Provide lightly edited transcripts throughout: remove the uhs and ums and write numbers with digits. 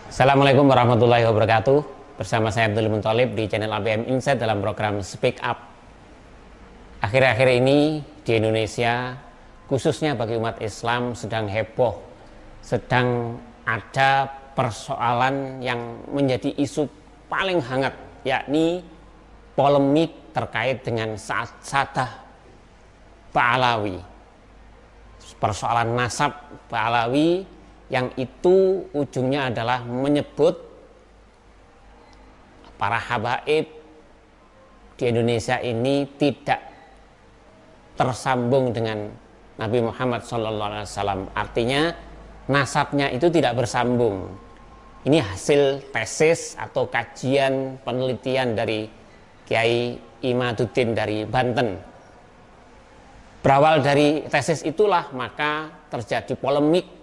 Assalamualaikum warahmatullahi wabarakatuh. Bersama saya Abdul Munthalib di channel ABM Insight dalam program Speak Up. Akhir-akhir ini di Indonesia, khususnya bagi umat Islam, sedang heboh, sedang ada persoalan yang menjadi isu paling hangat, yakni polemik terkait dengan Sadah Ba'alawi. Persoalan nasab Ba'alawi yang itu ujungnya adalah menyebut para habaib di Indonesia ini tidak tersambung dengan Nabi Muhammad SAW. Artinya nasabnya itu tidak bersambung. Ini hasil tesis atau kajian penelitian dari Kiai Imaduddin dari Banten. Berawal dari tesis itulah maka terjadi polemik,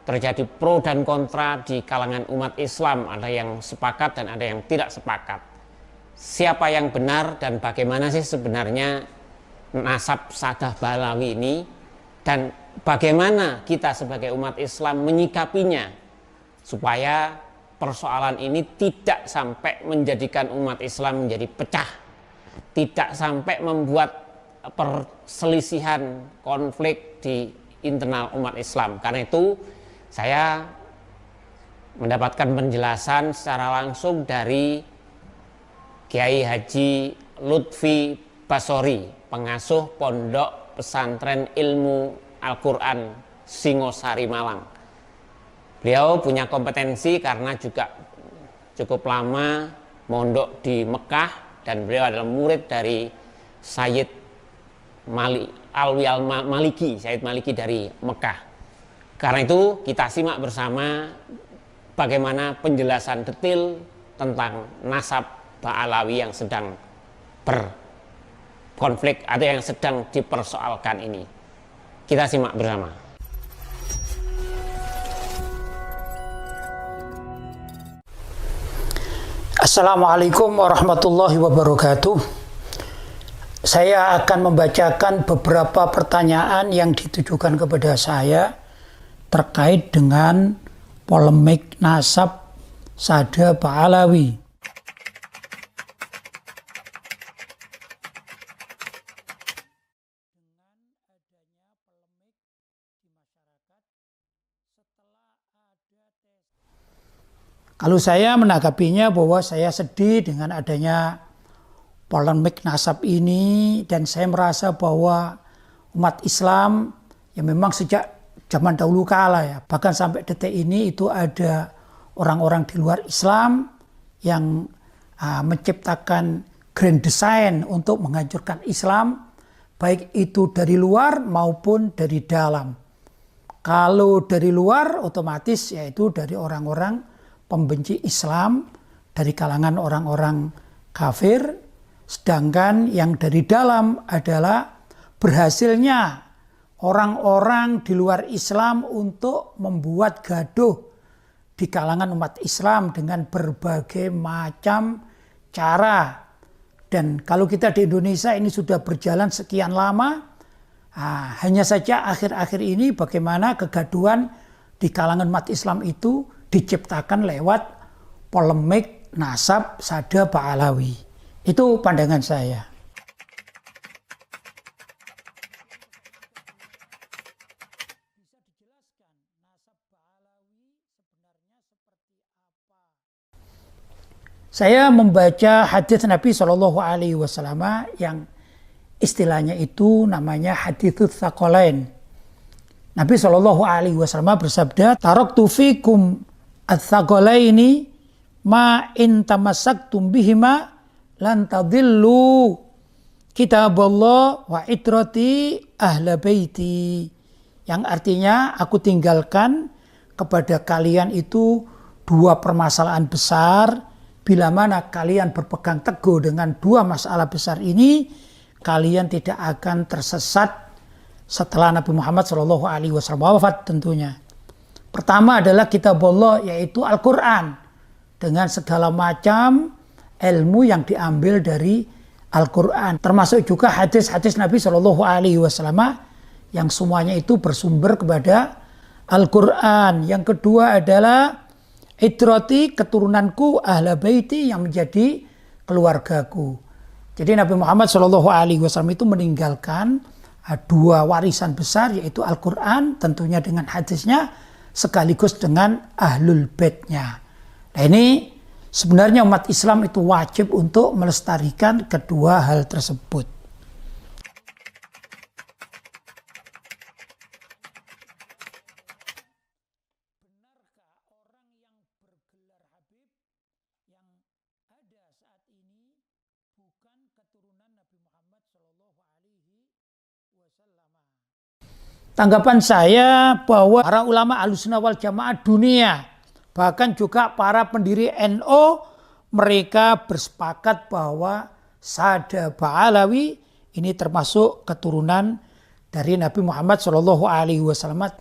terjadi pro dan kontra di kalangan umat Islam. Ada yang sepakat dan ada yang tidak sepakat. Siapa yang benar dan bagaimana sih sebenarnya nasab Sadah Ba'alawi ini, dan bagaimana kita sebagai umat Islam menyikapinya supaya persoalan ini tidak sampai menjadikan umat Islam menjadi pecah, tidak sampai membuat perselisihan, konflik di internal umat Islam. Karena itu saya mendapatkan penjelasan secara langsung dari Kiai Haji Lutfi Basori, pengasuh Pondok Pesantren Ilmu Al-Quran Singosari Malang. Beliau punya kompetensi karena juga cukup lama mondok di Mekah dan beliau adalah murid dari Sayyid Alwi Al-Maliki, Sayyid Maliki dari Mekah. Karena itu kita simak bersama bagaimana penjelasan detail tentang nasab Ba'alawi yang sedang berkonflik atau yang sedang dipersoalkan ini. Kita simak bersama. Assalamualaikum warahmatullahi wabarakatuh. Saya akan membacakan beberapa pertanyaan yang ditujukan kepada saya terkait dengan polemik nasab Sadah Ba'alawi. Kalau saya menanggapinya bahwa saya sedih dengan adanya polemik nasab ini, dan saya merasa bahwa umat Islam yang memang sejak zaman dahulu kala ya, bahkan sampai detik ini itu ada orang-orang di luar Islam yang menciptakan grand design untuk menghancurkan Islam, baik itu dari luar maupun dari dalam. Kalau dari luar otomatis yaitu dari orang-orang pembenci Islam, dari kalangan orang-orang kafir, sedangkan yang dari dalam adalah berhasilnya orang-orang di luar Islam untuk membuat gaduh di kalangan umat Islam dengan berbagai macam cara. Dan kalau kita di Indonesia ini sudah berjalan sekian lama, hanya saja akhir-akhir ini bagaimana kegaduhan di kalangan umat Islam itu diciptakan lewat polemik nasab Sadah Ba'alawi. Itu pandangan saya. Saya membaca hadis Nabi SAW yang istilahnya itu namanya hadits tsaqalain. Nabi SAW bersabda, "Taraktu fikum ats-tsaqalaini ma in tamassaktum bihima lan tadillu kitaballah wa itrati ahla baiti." Yang artinya aku tinggalkan kepada kalian itu dua permasalahan besar. Bila mana kalian berpegang teguh dengan dua masalah besar ini, kalian tidak akan tersesat setelah Nabi Muhammad SAW wafat tentunya. Pertama adalah kitabullah, yaitu Al-Quran, dengan segala macam ilmu yang diambil dari Al-Quran. Termasuk juga hadis-hadis Nabi SAW yang semuanya itu bersumber kepada Al-Quran. Yang kedua adalah itrati, keturunanku, ahla baiti, yang menjadi keluargaku. Jadi Nabi Muhammad SAW itu meninggalkan dua warisan besar, yaitu Al-Quran tentunya dengan hadisnya, sekaligus dengan ahlul baitnya. Nah ini sebenarnya umat Islam itu wajib untuk melestarikan kedua hal tersebut. Tanggapan saya bahwa para ulama Ahlussunnah wal Jamaah dunia, bahkan juga para pendiri NU, mereka bersepakat bahwa Sada Ba'alawi ini termasuk keturunan dari Nabi Muhammad SAW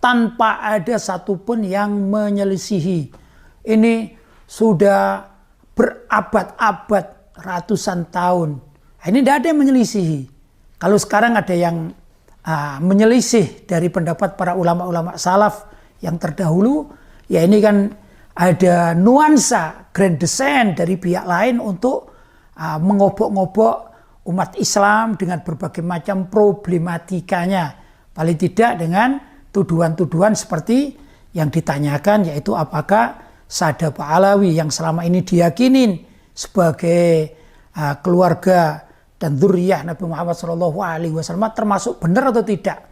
tanpa ada satupun yang menyelisihi. Ini sudah berabad-abad, ratusan tahun. Ini tidak ada yang menyelisihi. Kalau sekarang ada yang menyelisih dari pendapat para ulama-ulama salaf yang terdahulu, ya ini kan ada nuansa grand design dari pihak lain untuk mengobok-ngobok umat Islam dengan berbagai macam problematikanya, paling tidak dengan tuduhan-tuduhan seperti yang ditanyakan, yaitu apakah Sada Ba'alawi yang selama ini diyakinin sebagai keluarga dan dzurriyyah Nabi Muhammad SAW termasuk benar atau tidak.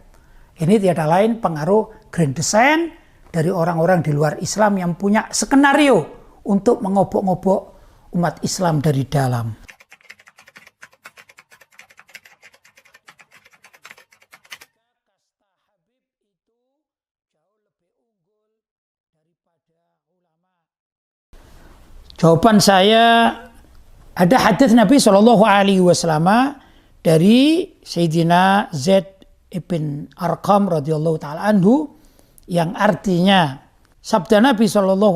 Ini tiada lain pengaruh grand design dari orang-orang di luar Islam yang punya skenario untuk mengobok-ngobok umat Islam dari dalam. Jawaban saya, ada hadis Nabi SAW dari Sayyidina Zaid ibn Arqam radhiyallahu taala anhu, yang artinya sabda Nabi SAW,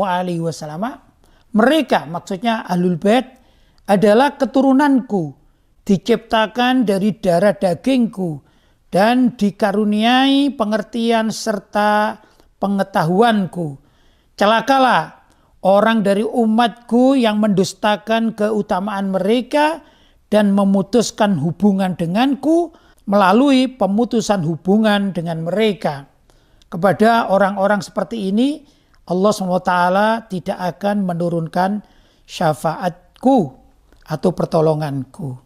mereka, maksudnya Ahlul Bait, adalah keturunanku, diciptakan dari darah dagingku dan dikaruniai pengertian serta pengetahuanku. Celakalah orang dari umatku yang mendustakan keutamaan mereka dan memutuskan hubungan denganku melalui pemutusan hubungan dengan mereka. Kepada orang-orang seperti ini, Allah SWT tidak akan menurunkan syafaatku atau pertolonganku.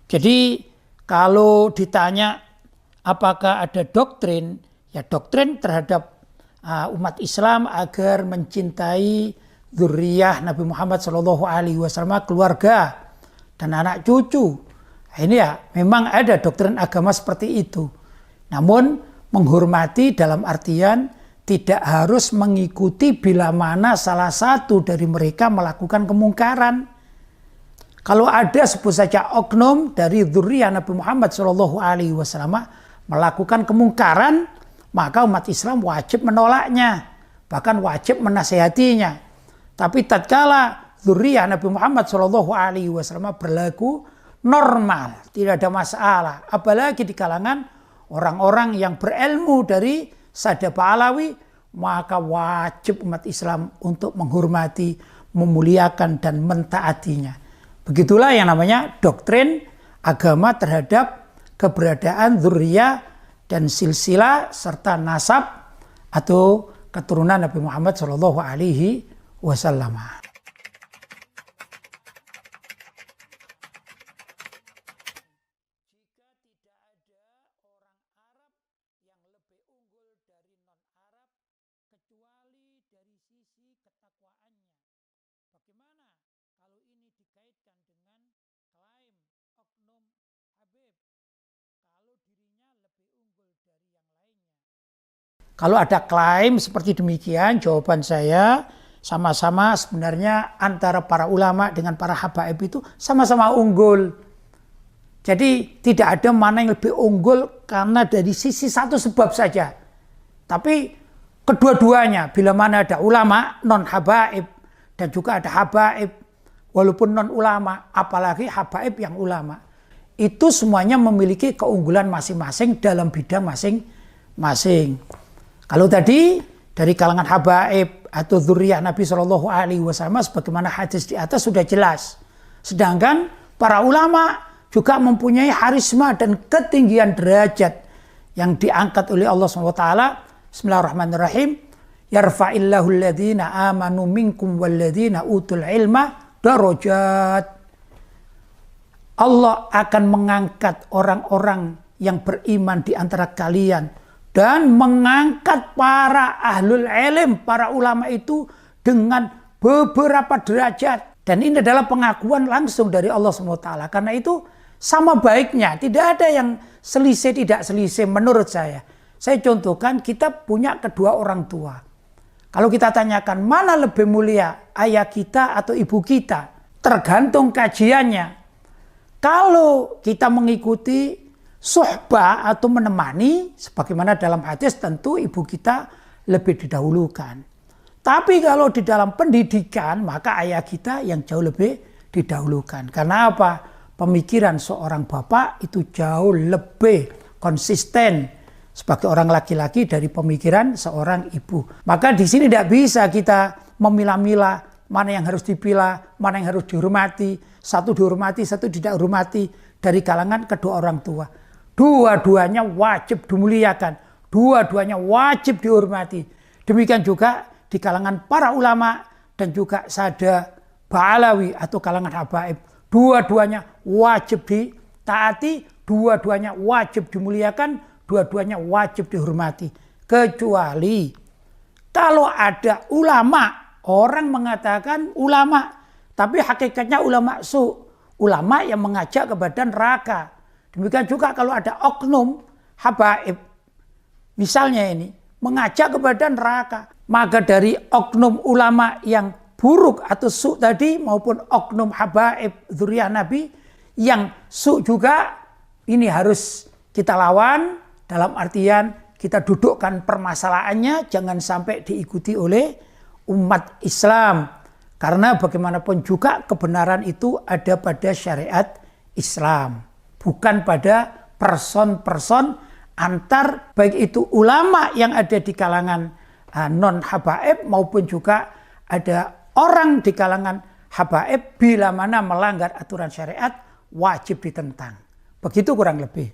Jadi kalau ditanya apakah ada doktrin, ya doktrin terhadap umat Islam agar mencintai dzurriyyah Nabi Muhammad SAW, keluarga dan anak cucu. Ini ya memang ada doktrin agama seperti itu. Namun menghormati dalam artian tidak harus mengikuti bila mana salah satu dari mereka melakukan kemungkaran. Kalau ada sebut saja oknum dari dzurriyyah Nabi Muhammad SAW melakukan kemungkaran, maka umat Islam wajib menolaknya, bahkan wajib menasihatinya. Tapi tatkala dzurriyyah Nabi Muhammad SAW berlaku normal, tidak ada masalah, apalagi di kalangan orang-orang yang berilmu dari Sada Ba'alawi, maka wajib umat Islam untuk menghormati, memuliakan dan mentaatinya. Begitulah yang namanya doktrin agama terhadap keberadaan dzurriyyah dan silsilah serta nasab atau keturunan Nabi Muhammad SAW. Kalau ada klaim seperti demikian, jawaban saya sama-sama sebenarnya antara para ulama dengan para habaib itu sama-sama unggul. Jadi tidak ada mana yang lebih unggul karena dari sisi satu sebab saja. Tapi kedua-duanya, bila mana ada ulama non habaib dan juga ada habaib walaupun non ulama, apalagi habaib yang ulama, itu semuanya memiliki keunggulan masing-masing dalam bidang masing-masing. Kalau tadi dari kalangan habaib atau dzurriyyah Nabi Shallallahu Alaihi Wasallam sebagaimana hadis di atas sudah jelas. Sedangkan para ulama juga mempunyai harisma dan ketinggian derajat yang diangkat oleh Allah SWT. Bismillahirrahmanirrahim. Yarfa'illahu alladhina amanu minkum walladhina utul ilma darajat. Allah akan mengangkat orang-orang yang beriman di antara kalian dan mengangkat para ahlul ilm, para ulama itu dengan beberapa derajat. Dan ini adalah pengakuan langsung dari Allah SWT. Karena itu sama baiknya, tidak ada yang selisih tidak selisih menurut saya. Saya contohkan, kita punya kedua orang tua. Kalau kita tanyakan mana lebih mulia, ayah kita atau ibu kita, tergantung kajiannya. Kalau kita mengikuti suhbah atau menemani, sebagaimana dalam hadis, tentu ibu kita lebih didahulukan. Tapi kalau di dalam pendidikan, maka ayah kita yang jauh lebih didahulukan. Karena apa? Pemikiran seorang bapak itu jauh lebih konsisten sebagai orang laki-laki dari pemikiran seorang ibu. Maka di sini tidak bisa kita memilah-milah mana yang harus dipilah, mana yang harus dihormati, satu dihormati, satu tidak hormati dari kalangan kedua orang tua. Dua-duanya wajib dimuliakan, dua-duanya wajib dihormati. Demikian juga di kalangan para ulama dan juga sada ba'alawi atau kalangan habaib. Dua-duanya wajib ditaati, dua-duanya wajib dimuliakan, dua-duanya wajib dihormati. Kecuali kalau ada ulama, orang mengatakan ulama, tapi hakikatnya ulama su, ulama yang mengajak kepada neraka. Demikian juga kalau ada oknum habaib, misalnya ini, mengajak kepada neraka. Maka dari oknum ulama yang buruk atau su tadi maupun oknum habaib dzurriyyah Nabi yang su juga, ini harus kita lawan dalam artian kita dudukkan permasalahannya, jangan sampai diikuti oleh umat Islam. Karena bagaimanapun juga kebenaran itu ada pada syariat Islam, bukan pada person-person antar baik itu ulama yang ada di kalangan non habaib maupun juga ada orang di kalangan habaib. Bila mana melanggar aturan syariat wajib ditentang. Begitu kurang lebih.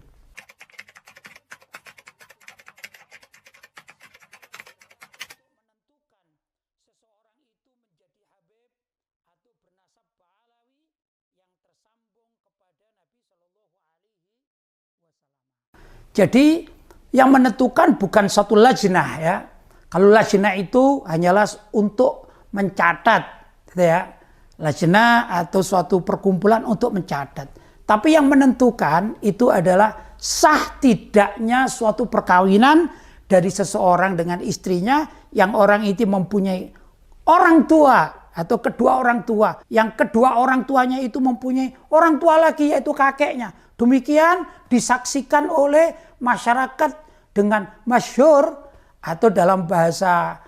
Jadi yang menentukan bukan satu lajnah ya. Kalau lajnah itu hanyalah untuk mencatat, gitu ya. Lajnah atau suatu perkumpulan untuk mencatat. Tapi yang menentukan itu adalah sah tidaknya suatu perkawinan dari seseorang dengan istrinya yang orang itu mempunyai orang tua atau kedua orang tua. Yang kedua orang tuanya itu mempunyai orang tua lagi yaitu kakeknya. Demikian disaksikan oleh masyarakat dengan masyhur atau dalam bahasa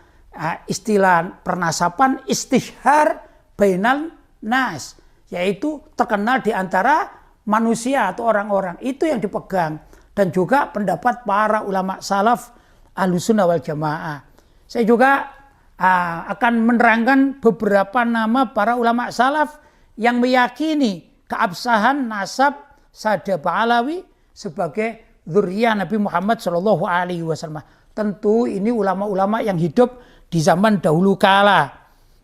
istilah pernasapan istishhar bainal nas, yaitu terkenal di antara manusia atau orang-orang. Itu yang dipegang dan juga pendapat para ulama salaf Ahlussunnah wal Jamaah. Saya juga akan menerangkan beberapa nama para ulama salaf yang meyakini keabsahan nasab sada ba'alawi sebagai dzurriyyah Nabi Muhammad Shallallahu Alaihi Wasallam. Tentu ini ulama-ulama yang hidup di zaman dahulu kala,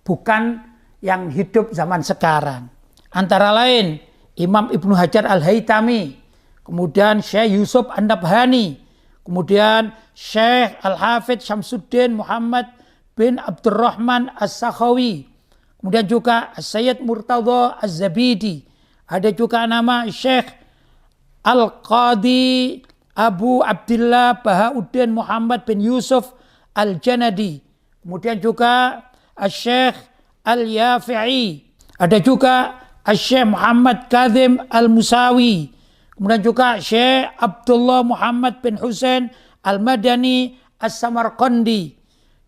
bukan yang hidup zaman sekarang. Antara lain Imam Ibnu Hajar Al-Haytami, kemudian Syekh Yusuf An-Nabhani, kemudian Syekh Al-Hafidz Syamsuddin Muhammad bin Abdurrahman As-Sakhawi, kemudian juga Sayyid Murtadha Az-Zabidi, ada juga nama Syekh Al-Qadi Abu Abdillah Bahauddin Muhammad bin Yusuf Al-Janadi, kemudian juga Syekh Al-Yafi'i, ada juga Syekh Muhammad Kazim Al-Musawi, kemudian juga Syekh Abdullah Muhammad bin Husain Al-Madani As-Samarqandi,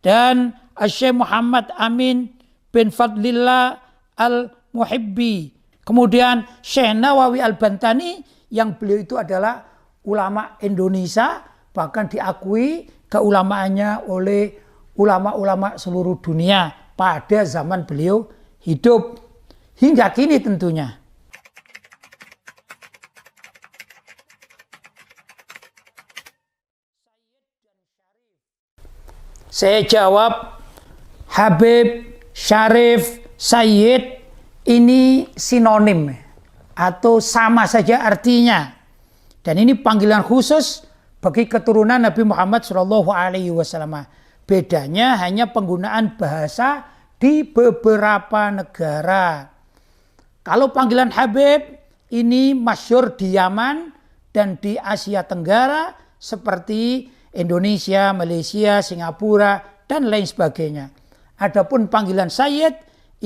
dan Syekh Muhammad Amin bin Fadlillah Al-Muhibbi, kemudian Syekh Nawawi Al-Bantani yang beliau itu adalah ulama Indonesia, bahkan diakui keulamaannya oleh ulama-ulama seluruh dunia pada zaman beliau hidup. Hingga kini tentunya. Saya jawab, Habib, Syarif, Sayyid ini sinonim atau sama saja artinya. Dan ini panggilan khusus bagi keturunan Nabi Muhammad SAW. Bedanya hanya penggunaan bahasa di beberapa negara. Kalau panggilan Habib ini masyhur di Yaman dan di Asia Tenggara seperti Indonesia, Malaysia, Singapura, dan lain sebagainya. Adapun panggilan Sayyid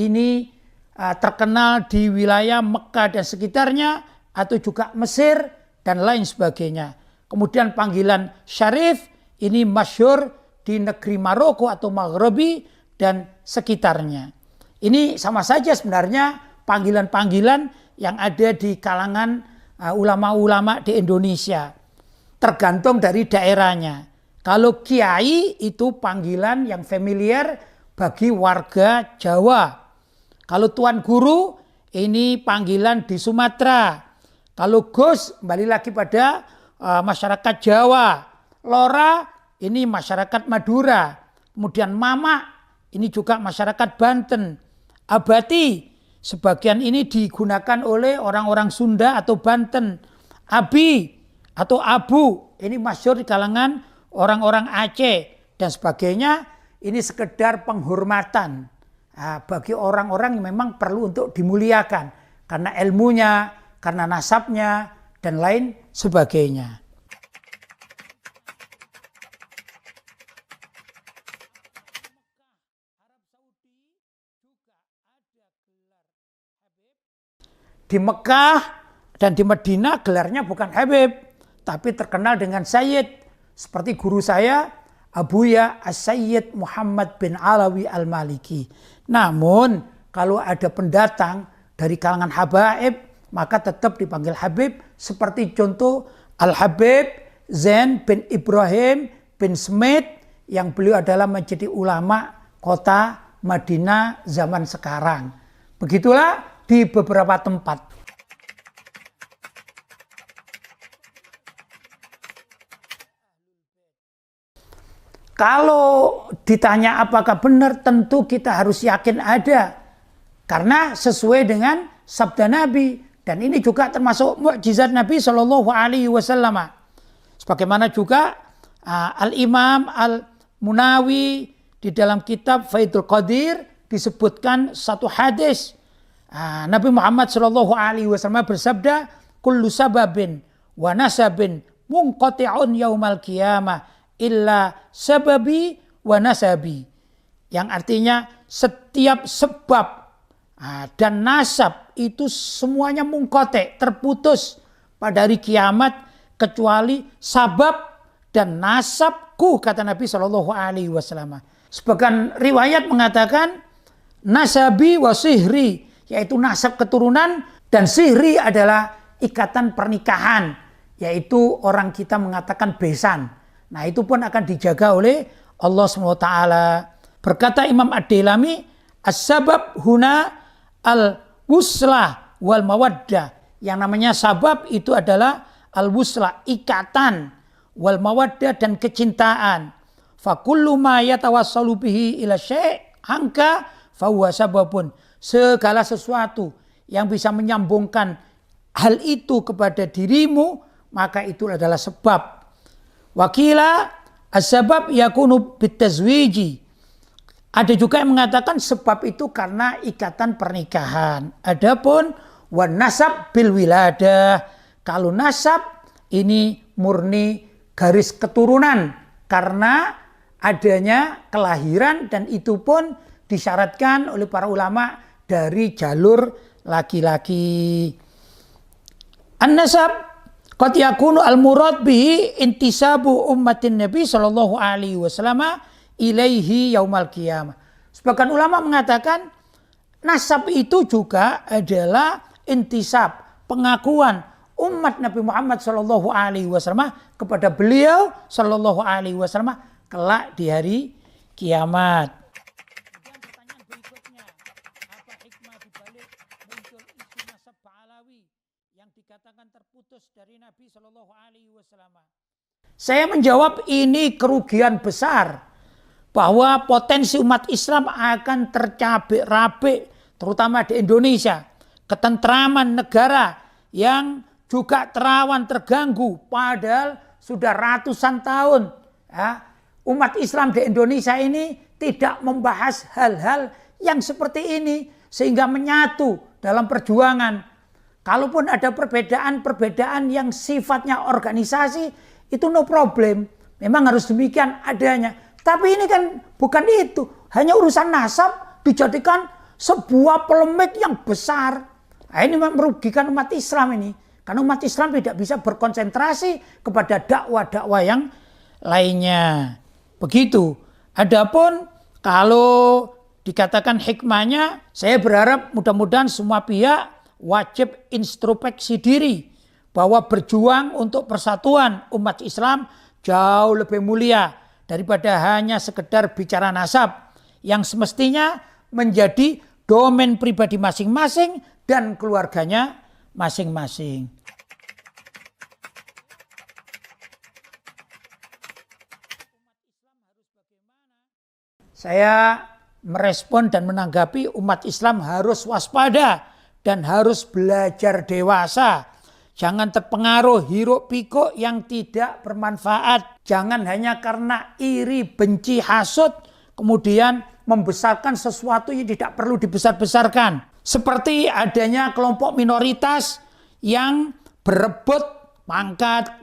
ini terkenal di wilayah Mekah dan sekitarnya atau juga Mesir dan lain sebagainya. Kemudian panggilan Syarif ini masyhur di negeri Maroko atau Maghribi dan sekitarnya. Ini sama saja sebenarnya panggilan-panggilan yang ada di kalangan ulama-ulama di Indonesia. Tergantung dari daerahnya. Kalau kiai itu panggilan yang familiar bagi warga Jawa. Kalau tuan guru ini panggilan di Sumatera. Kalau Gus kembali lagi pada masyarakat Jawa. Lora ini masyarakat Madura. Kemudian Mama ini juga masyarakat Banten. Abati sebagian ini digunakan oleh orang-orang Sunda atau Banten. Abi atau Abu ini masyhur di kalangan orang-orang Aceh dan sebagainya. Ini sekedar penghormatan bagi orang-orang yang memang perlu untuk dimuliakan karena ilmunya, karena nasabnya dan lain sebagainya. Di Mekah dan di Madinah gelarnya bukan Habib, tapi terkenal dengan Sayyid. Seperti guru saya, Abuya As-Sayyid Muhammad bin Alawi Al-Maliki. Namun, kalau ada pendatang dari kalangan habaib, maka tetap dipanggil Habib. Seperti contoh Al-Habib Zain bin Ibrahim bin Smith, yang beliau adalah menjadi ulama kota Madinah zaman sekarang. Begitulah di beberapa tempat. Kalau ditanya apakah benar, tentu kita harus yakin ada. Karena sesuai dengan sabda Nabi. Dan ini juga termasuk mukjizat Nabi SAW. Sebagaimana juga Al-Imam Al-Munawi di dalam kitab Faidul Qadir disebutkan satu hadis. Nabi Muhammad SAW bersabda, kullu sababin wa nasabin munqati'un yaumal qiyamah illa sababi wa nasabi. Yang artinya setiap sebab dan nasab itu semuanya munqati', terputus pada hari kiamat kecuali sabab dan nasabku, kata Nabi SAW. Sebagian riwayat mengatakan nasabi wa sihri, yaitu nasab keturunan, dan sihri adalah ikatan pernikahan, yaitu orang kita mengatakan besan. Nah, itu pun akan dijaga oleh Allah SWT. Berkata Imam Ad-Dailami, as-sabab huna al-wuslah wal mawaddah. Yang namanya sabab itu adalah al-wuslah, ikatan, wal mawaddah, dan kecintaan. Fa kullu ma yatawassalu bihi ila syai' anka fa huwa sababun. Segala sesuatu yang bisa menyambungkan hal itu kepada dirimu, maka itu adalah sebab. Wakila as-sabab yakunu bitazwiji. Ada juga yang mengatakan sebab itu karena ikatan pernikahan. Adapun wan nasab bil wiladah. Kalau nasab ini murni garis keturunan karena adanya kelahiran, dan itu pun disyaratkan oleh para ulama dari jalur laki-laki. An-nasab qad yakunu al-murad bihi intisabu ummatin Nabi sallallahu alaihi wasallam ilaihi yaumal qiyamah. Sebagian ulama mengatakan nasab itu juga adalah intisab, pengakuan umat Nabi Muhammad sallallahu alaihi wasallam kepada beliau sallallahu alaihi wasallam kelak di hari kiamat. Kemudian pertanyaan berikutnya, apa hikmah dibalik muncul isu nasab Ba'alawi yang dikatakan terputus dari Nabi Shallallahu Alaihi Wasallam? Saya menjawab ini kerugian besar, bahwa potensi umat Islam akan tercabik-rabik, terutama di Indonesia. Ketentraman negara yang juga terawan terganggu, padahal sudah ratusan tahun ya, umat Islam di Indonesia ini tidak membahas hal-hal yang seperti ini, sehingga menyatu dalam perjuangan. Kalaupun ada perbedaan-perbedaan yang sifatnya organisasi, itu no problem, memang harus demikian adanya. Tapi ini kan bukan itu, hanya urusan nasab dijadikan sebuah polemik yang besar. Nah, ini merugikan umat Islam ini, karena umat Islam tidak bisa berkonsentrasi kepada dakwah-dakwah yang lainnya. Begitu. Adapun kalau dikatakan hikmahnya, saya berharap mudah-mudahan semua pihak wajib introspeksi diri, bahwa berjuang untuk persatuan umat Islam jauh lebih mulia daripada hanya sekedar bicara nasab yang semestinya menjadi domain pribadi masing-masing dan keluarganya masing-masing. Saya merespon dan menanggapi umat Islam harus waspada dan harus belajar dewasa. Jangan terpengaruh hiruk pikuk yang tidak bermanfaat. Jangan hanya karena iri, benci, hasut kemudian membesarkan sesuatu yang tidak perlu dibesar-besarkan. Seperti adanya kelompok minoritas yang berebut pangkat,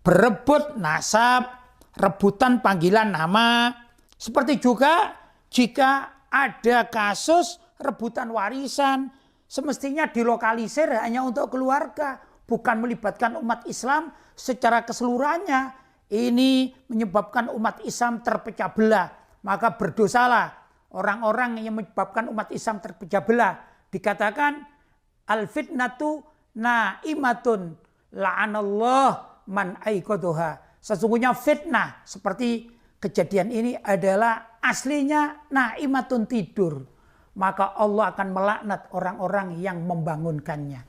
berebut nasab, rebutan panggilan nama. Seperti juga jika ada kasus rebutan warisan, semestinya dilokalisir hanya untuk keluarga, bukan melibatkan umat Islam secara keseluruhannya. Ini menyebabkan umat Islam terpecah belah. Maka berdosalah orang-orang yang menyebabkan umat Islam terpecah belah. Dikatakan al-fitnatu na'imatun la'anallah man aiqadhaha. Sesungguhnya fitnah seperti kejadian ini adalah aslinya na'imatun, tidur. Maka Allah akan melaknat orang-orang yang membangunkannya.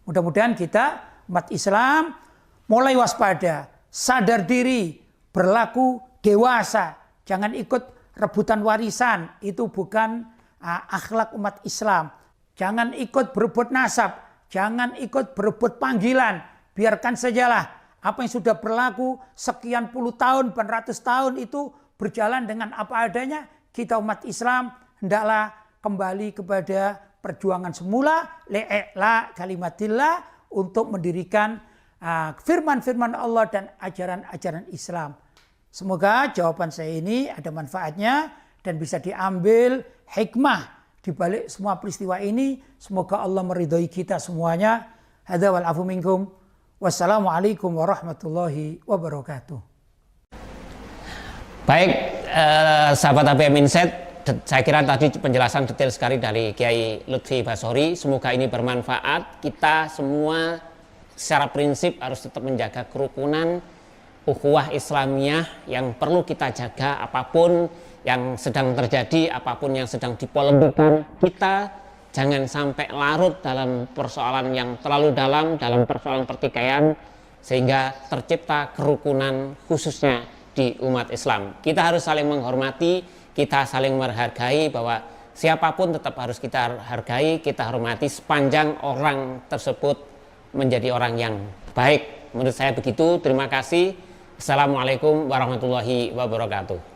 Mudah-mudahan kita umat Islam mulai waspada, sadar diri, berlaku dewasa. Jangan ikut rebutan warisan, itu bukan akhlak umat Islam. Jangan ikut berebut nasab, jangan ikut berebut panggilan. Biarkan sajalah apa yang sudah berlaku sekian puluh tahun, ratus tahun itu berjalan dengan apa adanya. Kita umat Islam hendaklah kembali kepada perjuangan semula, le'la kalimatillah, untuk mendirikan firman-firman Allah dan ajaran-ajaran Islam. Semoga jawaban saya ini ada manfaatnya dan bisa diambil hikmah di balik semua peristiwa ini. Semoga Allah meridhai kita semuanya. Hadza wal afu minkum. Wassalamualaikum warahmatullahi wabarakatuh. Baik, sahabat ABM Insight, saya kira tadi penjelasan detail sekali dari Kiai Lutfi Basori. Semoga ini bermanfaat. Kita semua secara prinsip harus tetap menjaga kerukunan, ukhuwah Islamiyah yang perlu kita jaga. Apapun yang sedang terjadi, apapun yang sedang dipolemikkan, kita jangan sampai larut dalam persoalan yang terlalu dalam persoalan pertikaian, sehingga tercipta kerukunan khususnya di umat Islam. Kita harus saling menghormati, kita saling menghargai, bahwa siapapun tetap harus kita hargai, kita hormati sepanjang orang tersebut menjadi orang yang baik. Menurut saya begitu. Terima kasih. Assalamualaikum warahmatullahi wabarakatuh.